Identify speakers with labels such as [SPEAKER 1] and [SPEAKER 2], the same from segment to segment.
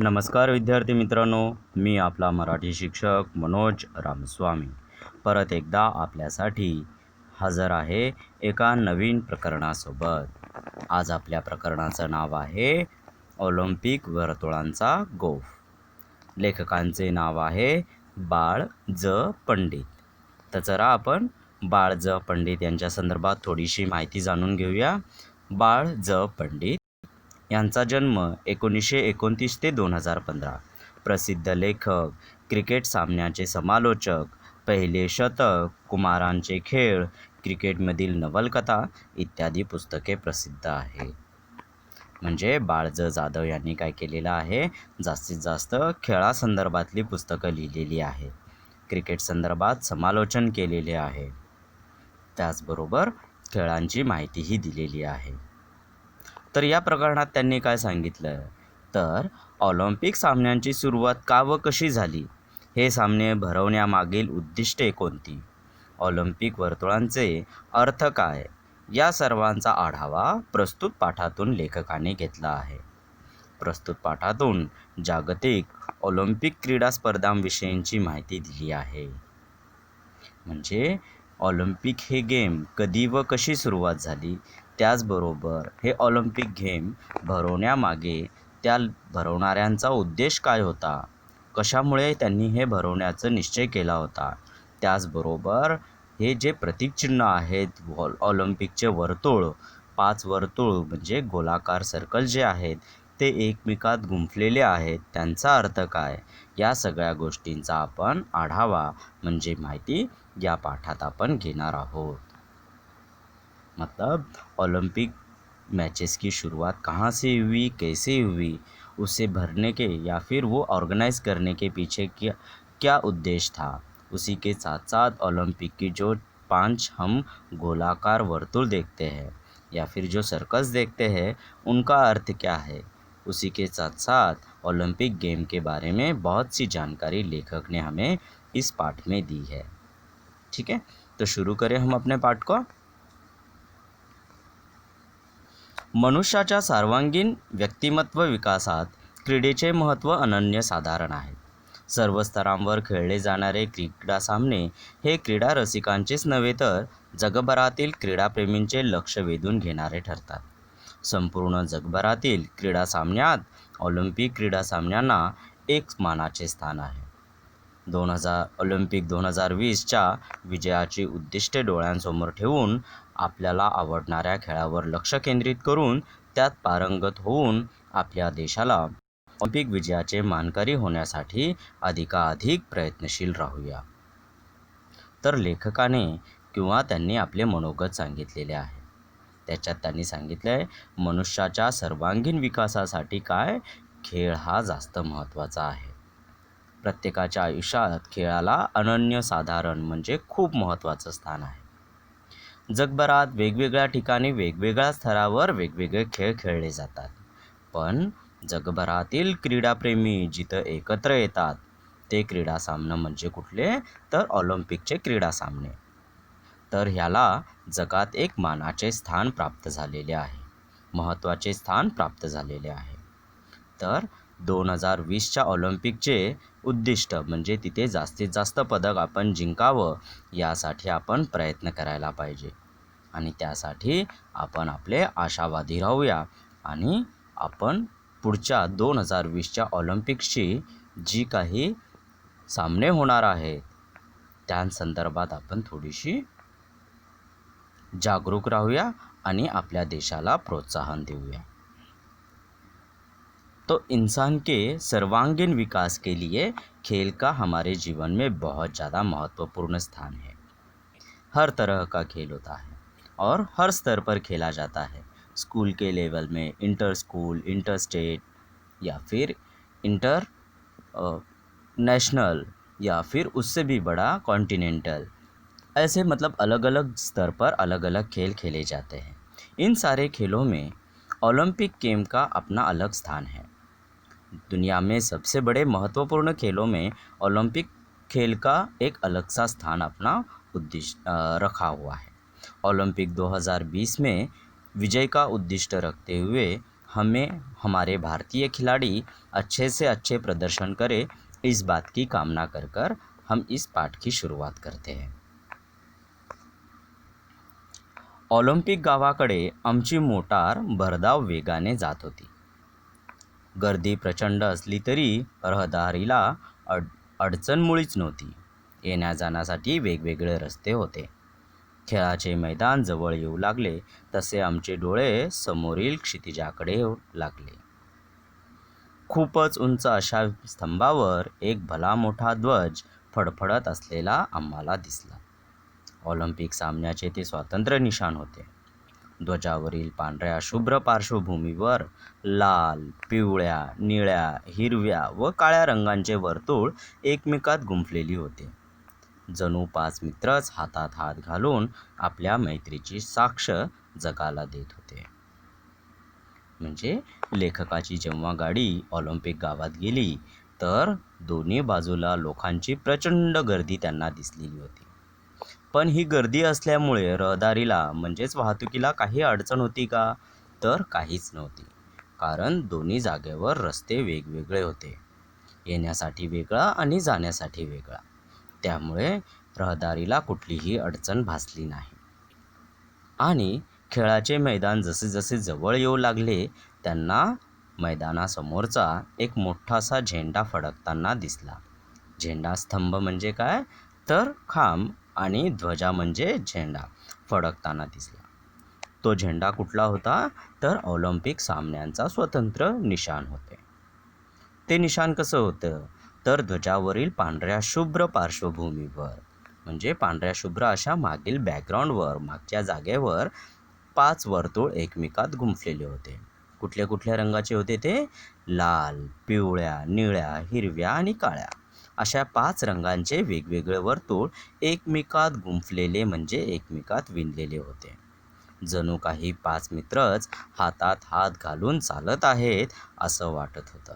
[SPEAKER 1] नमस्कार विद्यार्थी मित्रांनो, मी आपला मराठी शिक्षक मनोज रामस्वामी परत एकदा आपल्यासाठी हजर आहे एका नवीन प्रकरणासोबत। आज आपल्या प्रकरणाचं नाव आहे ऑलिम्पिक वर्तुळांचा गोफ। लेखकांचे नाव आहे बाळ ज पंडित। तर जरा आपण बाळ ज पंडित यांच्या संदर्भात थोडीशी माहिती जाणून घेऊया। बाळ ज पंडित यांचा जन्म 1929 ते 2015। प्रसिद्ध लेखक, क्रिकेट सामन्याचे समालोचक, पहिले शतक, कुमारांचे खेळ, क्रिकेटमधील नवलकथा इत्यादी पुस्तके प्रसिद्ध आहेत। म्हणजे बाळ ज जाधव यांनी काय केलेलं आहे, जास्तीत जास्त खेळासंदर्भातली पुस्तकं लिहिलेली आहेत, क्रिकेट संदर्भात समालोचन केलेले आहे, त्याचबरोबर खेळांची माहितीही दिलेली आहे। तर या प्रकरणात त्यांनी काय सांगितलं, तर ऑलिम्पिक सामन्यांची सुरुवात का व कशी झाली, हे सामने भरवण्यामागील उद्दिष्टे कोणती, ऑलिम्पिक वर्तुळांचे अर्थ काय, या सर्वांचा आढावा प्रस्तुत पाठातून लेखकाने घेतला आहे। प्रस्तुत पाठातून जागतिक ऑलिम्पिक क्रीडा स्पर्धांविषयीची माहिती दिली आहे। म्हणजे ऑलिम्पिक हे गेम कधी व कशी सुरुवात झाली, त्याचबरोबर हे ऑलिम्पिक गेम भरवण्यामागे त्या भरवणाऱ्यांचा उद्देश काय होता, कशामुळे त्यांनी हे भरवण्याचा निश्चय केला होता, त्याचबरोबर हे जे प्रतीकचिन्ह आहेत ऑलिम्पिकचे वर्तुळ, 5 वर्तुळ म्हणजे गोलाकार सर्कल जे आहेत ते एकमेकात गुंफलेले आहेत, त्यांचा अर्थ काय, या सगळ्या गोष्टींचा आपण आढावा म्हणजे माहिती या पाठात आपण घेणार आहोत। मतलब ओलंपिक मैचेस की शुरुआत कहाँ से हुई, कैसे हुई, उसे भरने के या फिर वो ऑर्गेनाइज करने के पीछे क्या क्या उद्देश्य था। उसी के साथ साथ ओलंपिक की जो 5 हम गोलाकार वर्तुल देखते हैं या फिर जो सर्कल्स देखते हैं उनका अर्थ क्या है। उसी के साथ साथ ओलंपिक गेम के बारे में बहुत सी जानकारी लेखक ने हमें इस पाठ में दी है। ठीक है, तो शुरू करें हम अपने पाठ को। मनुष्याच्या सर्वांगीण व्यक्तिमत्व विकासात क्रीडेचे महत्त्व अनन्यसाधारण आहे। सर्व स्तरांवर खेळले जाणारे क्रीडा सामने हे क्रीडा रसिकांचेच नव्हे तर जगभरातील क्रीडाप्रेमींचे लक्ष वेधून घेणारे ठरतात। संपूर्ण जगभरातील क्रीडा सामन्यात ऑलिम्पिक क्रीडा सामन्यांना एक मानाचे स्थान आहे। ऑलिम्पिक 2020च्या विजयाची उद्दिष्टे डोळ्यांसमोर ठेवून आपल्याला आवडणाऱ्या खेळावर लक्ष केंद्रित करून त्यात पारंगत होऊन आपल्या देशाला ऑलिम्पिक विजयाचे मानकरी होण्यासाठी अधिकाधिक प्रयत्नशील राहूया। तर लेखकाने किंवा त्यांनी आपले मनोगत सांगितलेले आहे। त्याच्यात त्यांनी सांगितले आहे मनुष्याच्या सर्वांगीण विकासासाठी काय खेळ हा जास्त महत्त्वाचा आहे। प्रत्येकाच्या आयुष्यात खेळाला अनन्यसाधारण म्हणजे खूप महत्त्वाचं स्थान आहे। जगभरात वेगवेगळ्या ठिकाणी वेगवेगळ्या स्तरावर वेगवेगळे खेळ खेळले जातात, पण जगभरातील क्रीडाप्रेमी जिथं एकत्र येतात ते क्रीडा सामने म्हणजे कुठले, तर ऑलिम्पिकचे क्रीडा सामने। तर ह्याला जगात एक मानाचे स्थान प्राप्त झालेले आहे, महत्त्वाचे स्थान प्राप्त झालेले आहे। तर 2020च्या ऑलिम्पिकचे उद्दिष्ट म्हणजे तिथे जास्तीत जास्त पदक आपण जिंकावं यासाठी आपण प्रयत्न करायला पाहिजे आणि त्यासाठी आपण आपले आशावादी राहूया आणि आपण पुढच्या 2020च्या ऑलिम्पिक्सची जी काही सामने होणार आहेत त्या संदर्भात आपण थोडीशी जागरूक राहूया आणि आपल्या देशाला प्रोत्साहन देऊया। तो इंसान के सर्वांगीण विकास के लिए खेल का हमारे जीवन में बहुत ज़्यादा महत्वपूर्ण स्थान है। हर तरह का खेल होता है और हर स्तर पर खेला जाता है। स्कूल के लेवल में, इंटर स्कूल, इंटर स्टेट या फिर इंटर नेशनल या फिर उससे भी बड़ा कॉन्टिनेंटल, ऐसे मतलब अलग अलग स्तर पर अलग अलग खेल खेले जाते हैं। इन सारे खेलों में ओलंपिक गेम का अपना अलग स्थान है। दुनिया में सबसे बड़े महत्वपूर्ण खेलों में ओलंपिक खेल का एक अलग सा स्थान अपना उद्देश्य रखा हुआ है। ओलंपिक 2020 में विजय का उद्दिष्ट रखते हुए हमें हमारे भारतीय खिलाड़ी अच्छे से अच्छे प्रदर्शन करें, इस बात की कामना कर कर हम इस पाठ की शुरुआत करते हैं। ऑलिम्पिक गावाकडे आमची मोटार भरधाव वेगाने जात होती. गर्दी प्रचंड असली तरी रहदारीला अडचण मुळीच नव्हती. येण्या जाण्यासाठी वेगवेगळे रस्ते होते. खेळाचे मैदान जवळ येऊ लागले तसे आमचे डोळे समोरील क्षितिजाकडे लागले. खूपच उंच अशा स्तंभावर एक भला मोठा ध्वज फडफडत असलेला आम्हाला दिसला. ऑलिम्पिक सामन्याचे ते स्वातंत्र्य निशाण होते. ध्वजावरील पांढऱ्या शुभ्र पार्श्वभूमीवर लाल, पिवळ्या, निळ्या, हिरव्या व काळ्या रंगांचे वर्तुळ एकमेकात गुंफलेली होते. जणू 5 मित्रच हातात हात घालून आपल्या मैत्रीची साक्ष जगाला देत होते. म्हणजे लेखकाची जेव्हा गाडी ऑलिम्पिक गावात गेली तर दोन्ही बाजूला लोकांची प्रचंड गर्दी त्यांना दिसलेली होती. पण ही गर्दी असल्यामुळे रहदारीला म्हणजेच वाहतुकीला काही अडचण होती का? तर काहीच नव्हती. कारण दोन्ही जागेवर रस्ते वेगवेगळे होते. येण्यासाठी वेगळा आणि जाण्यासाठी वेगळा. त्यामुळे रहदारीला कुठलीही अडचण भासली नाही. आणि खेळाचे मैदान जसे जसे जवळ येऊ लागले त्यांना मैदानासमोरचा एक मोठासा झेंडा फडकताना दिसला. झेंडा स्तंभ म्हणजे काय? तर खांब आणि ध्वजा म्हणजे झेंडा फडकताना दिसला. तो झेंडा कुठला होता? तर ऑलिम्पिक सामन्यांचा स्वतंत्र निशाण होते. ते निशाण कसं होतं? तर ध्वजावरील पांढऱ्या शुभ्र पार्श्वभूमीवर म्हणजे पांढऱ्या शुभ्र अशा मागील बॅकग्राऊंडवर मागच्या जागेवर 5 वर्तुळ एकमेकात गुंफलेले होते. कुठल्या कुठल्या रंगाचे होते ते? लाल, पिवळ्या, निळ्या, हिरव्या आणि काळ्या अशा 5 रंगांचे वेगवेगळे वर्तुळ एकमेकात गुंफलेले म्हणजे एकमेकात विणलेले होते. जणू काही 5 मित्रच हातात हात घालून चालत आहेत असं वाटत होतं.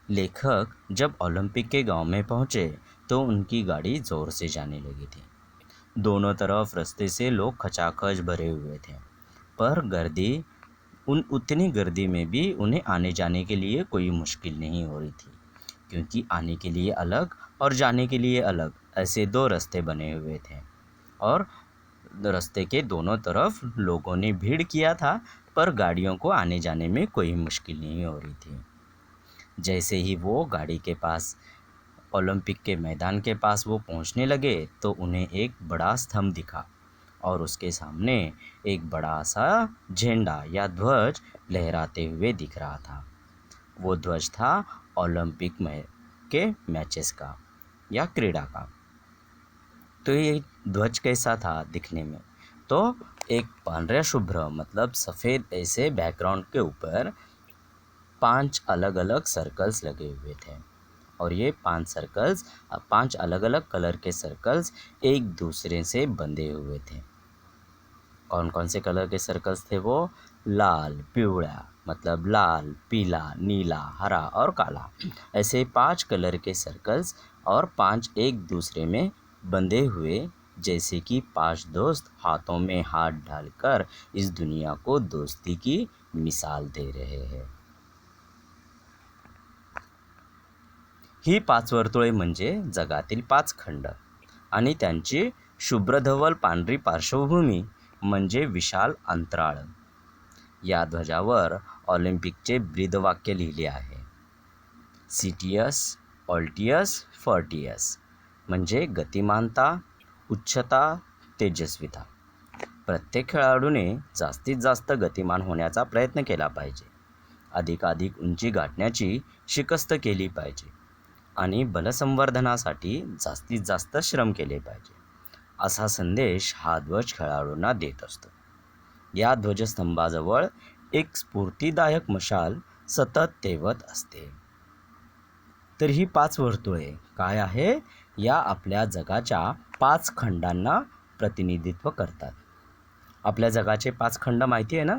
[SPEAKER 1] लेखक जब ओलंपिक के गांव में पहुंचे तो उनकी गाड़ी जोर से जाने लगी थी. दोनों तरफ रास्ते से लोग खचाखच भरे हुए थे, पर उतनी गर्दी में भी उन्हें आने जाने के लिए कोई मुश्किल नहीं हो रही थी, क्योंकि आने के लिए अलग और जाने के लिए अलग ऐसे 2 रास्ते बने हुए थे और रास्ते के दोनों तरफ लोगों ने भीड़ किया था, पर गाड़ियों को आने जाने में कोई मुश्किल नहीं हो रही थी. जैसे ही वो गाड़ी के पास ओलंपिक के मैदान के पास वो पहुंचने लगे तो उन्हें एक बड़ा स्तंभ दिखा और उसके सामने एक बड़ा सा झंडा या ध्वज लहराते हुए दिख रहा था. वो ध्वज था ओलंपिक के मैचेस का या क्रीड़ा का. तो ये ध्वज कैसा था दिखने में? तो एक पांढऱ्या शुभ्र मतलब सफ़ेद ऐसे बैकग्राउंड के ऊपर 5 अलग अलग सर्कल्स लगे हुए थे और ये 5 अलग अलग कलर के सर्कल्स एक दूसरे से बंधे हुए थे. कौन कौन से कलर के सर्कल्स थे वो? लाल, पिवळा मतलब लाल, पीला, नीला, हरा और काला ऐसे 5 कलर के सर्कल्स और 5 एक दूसरे में बंधे हुए, जैसे कि 5 दोस्त हाथों में हाथ डालकर इस दुनिया को दोस्ती की मिसाल दे रहे हैं. ही 5 वर्तुळे म्हणजे जगातील 5 खंड आणि त्यांची शुभ्रधवल पांढरी पार्श्वभूमी म्हणजे विशाल अंतराळ. या ध्वजावर ऑलिम्पिकचे ब्रीदवाक्य लिहिले आहे. सिटियस, ऑल्टियस, फॉर्टियस म्हणजे गतिमानता, उच्चता, तेजस्विता. प्रत्येक खेळाडूने जास्तीत जास्त गतिमान होण्याचा प्रयत्न केला पाहिजे. अधिकाधिक उंची गाठण्याची शिकस्त केली पाहिजे आणि बलसंवर्धनासाठी जास्तीत जास्त श्रम केले पाहिजे असा संदेश हा ध्वज खेळाडूंना देत असतो. या ध्वजस्तंभाजवळ एक स्फूर्तिदायक मशाल सतत तेवत असते. तर ही 5 वर्तुळे काय आहे? या आपल्या जगाच्या 5 खंडांना प्रतिनिधित्व करतात. आपल्या जगाचे 5 खंड माहिती आहे ना?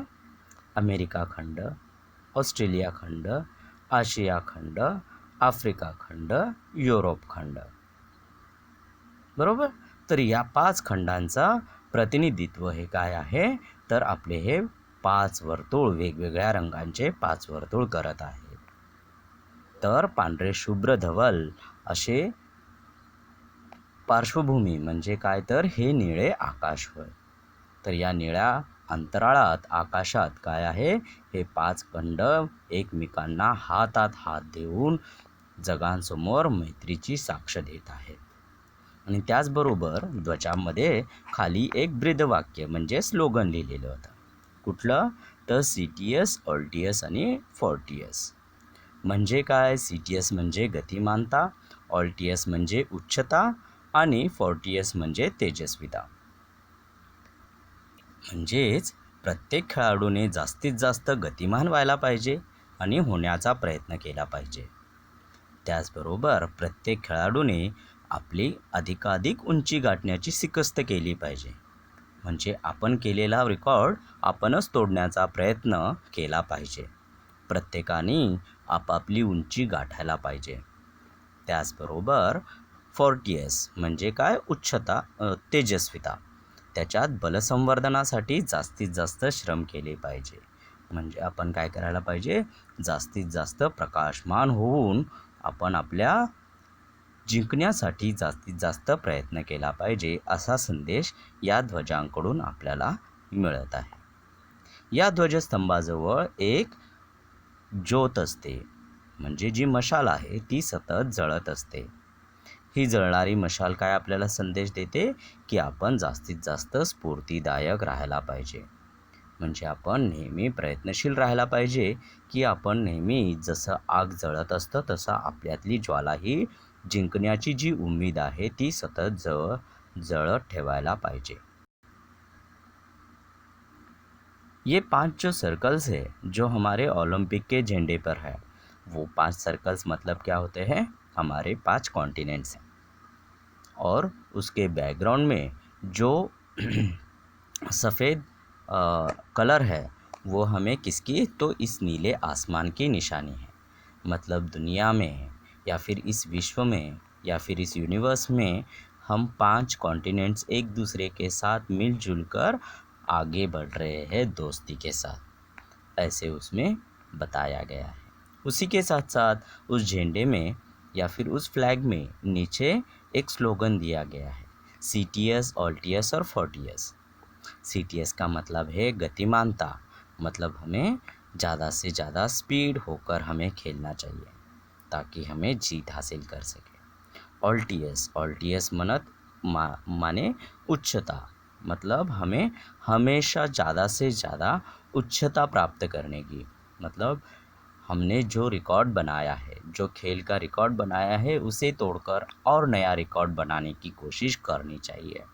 [SPEAKER 1] अमेरिका खंड, ऑस्ट्रेलिया खंड, आशिया खंड, आफ्रिका खंड, युरोप खंड. बरोबर? तर या 5 खंडांचा प्रतिनिधित्व हे काय आहे? तर आपले हे 5 वर्तुळ, वेगवेगळ्या रंगांचे 5 वर्तुळ करत आहेत. तर पांढरे शुभ्र धवल असे पार्श्वभूमी म्हणजे काय, तर हे निळे आकाश होय. तर या निळ्या अंतराळात आकाशात काय आहे, हे 5 खंड एकमेकांना हातात हात देऊन जगांसमोर मैत्रीची साक्ष देत आहेत. आणि त्याचबरोबर ध्वजामध्ये खाली एक ब्रीदवाक्य म्हणजे स्लोगन लिहिलेलं होतं. कुठलं, तर सीटीएस, ऑल्टियस आणि फोर्टियस. म्हणजे काय, सीटीएस म्हणजे गतिमानता, ऑल्टियस म्हणजे उच्चता आणि फोर्टियस म्हणजे तेजस्विता. म्हणजेच प्रत्येक खेळाडूने जास्तीत जास्त गतिमान व्हायला पाहिजे आणि होण्याचा प्रयत्न केला पाहिजे. त्याचबरोबर प्रत्येक खेळाडूने आपली अधिकाधिक उंची गाठण्याची शिकस्त केली पाहिजे. म्हणजे आपण केलेला रेकॉर्ड आपणच तोडण्याचा प्रयत्न केला पाहिजे. प्रत्येकाने आपापली उंची गाठायला पाहिजे. त्याचबरोबर फोर्टियस म्हणजे काय, उच्चता, तेजस्विता. त्याच्यात बलसंवर्धनासाठी जास्तीत जास्त श्रम केले पाहिजे. म्हणजे आपण काय करायला पाहिजे, जास्तीत जास्त प्रकाशमान होऊन आपण आपल्या जिंकण्यासाठी जास्तीत जास्त प्रयत्न केला पाहिजे, असा संदेश या ध्वजांकडून आपल्याला मिळत आहे. या ध्वजस्तंभाजवळ एक ज्योत असते, म्हणजे जी मशाल आहे ती सतत जळत असते. ही जळणारी मशाल काय आपल्याला संदेश देते, की आपण जास्तीत जास्त स्फूर्तिदायक राहायला पाहिजे. म्हणजे आपण नेहमी प्रयत्नशील राहायला पाहिजे, की आपण नेहमी जसं आग जळत असतं तसं आपल्यातली ज्वाला ही जिंकण्याची जी उम्मीद आहे ती सतत जळत ठेवायला पाहिजे. ये 5 जो सर्कल्स है जो हमारे ओलंपिक के झंडे पर है, वो 5 सर्कल्स मतलब क्या होते हैं, हमारे 5 कॉन्टिनेंट्स हैं। और उसके बैकग्राउंड में जो सफ़ेद कलर है वो हमें किसकी, तो इस नीले आसमान की निशानी है। मतलब दुनिया में या फिर इस विश्व में या फिर इस यूनिवर्स में हम 5 कॉन्टिनेंट्स एक दूसरे के साथ मिलजुल कर आगे बढ़ रहे हैं दोस्ती के साथ, ऐसे उसमें बताया गया है। उसी के साथ साथ उस झंडे में या फिर उस फ्लैग में नीचे एक स्लोगन दिया गया है, सीटीएस, ऑल्टियस और फोर्टियस। सीटीएस का मतलब है गतिमानता, मतलब हमें ज़्यादा से ज़्यादा स्पीड होकर हमें खेलना चाहिए ताकि हमें जीत हासिल कर सके। ऑल्टियस, ऑल्टियस माने उच्चता, मतलब हमें हमेशा ज़्यादा से ज़्यादा उच्चता प्राप्त करने की, मतलब हमने जो रिकॉर्ड बनाया है, जो खेल का रिकॉर्ड बनाया है उसे तोड़कर और नया रिकॉर्ड बनाने की कोशिश करनी चाहिए।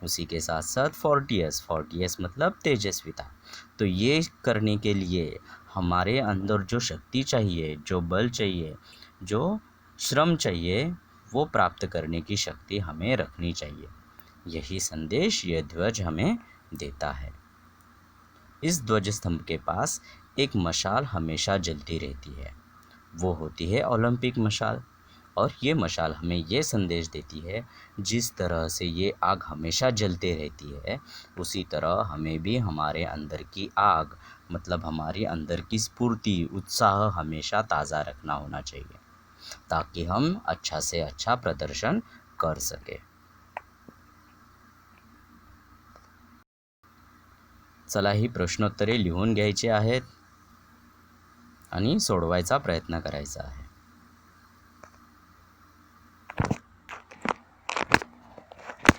[SPEAKER 1] उसी के साथ साथ फोर्टियस मतलब तेजस्विता। तो ये करने के लिए हमारे अंदर जो शक्ति चाहिए, जो बल चाहिए, जो श्रम चाहिए, वो प्राप्त करने की शक्ति हमें रखनी चाहिए। यही संदेश ये ध्वज हमें देता है। इस ध्वज स्तंभ के पास एक मशाल हमेशा जलती रहती है, वो होती है ओलंपिक मशाल। और ये मशाल हमें ये संदेश देती है, जिस तरह से ये आग हमेशा जलते रहती है, उसी तरह हमें भी हमारे अंदर की आग, मतलब हमारे अंदर की स्फूर्ति, उत्साह हमेशा ताज़ा रखना होना चाहिए, ताकि हम अच्छा से अच्छा प्रदर्शन कर सके। चला ही प्रश्नोत्तरे लिहून घ्यायची आहेत आणि सोडवायचा प्रयत्न करायचा आहे।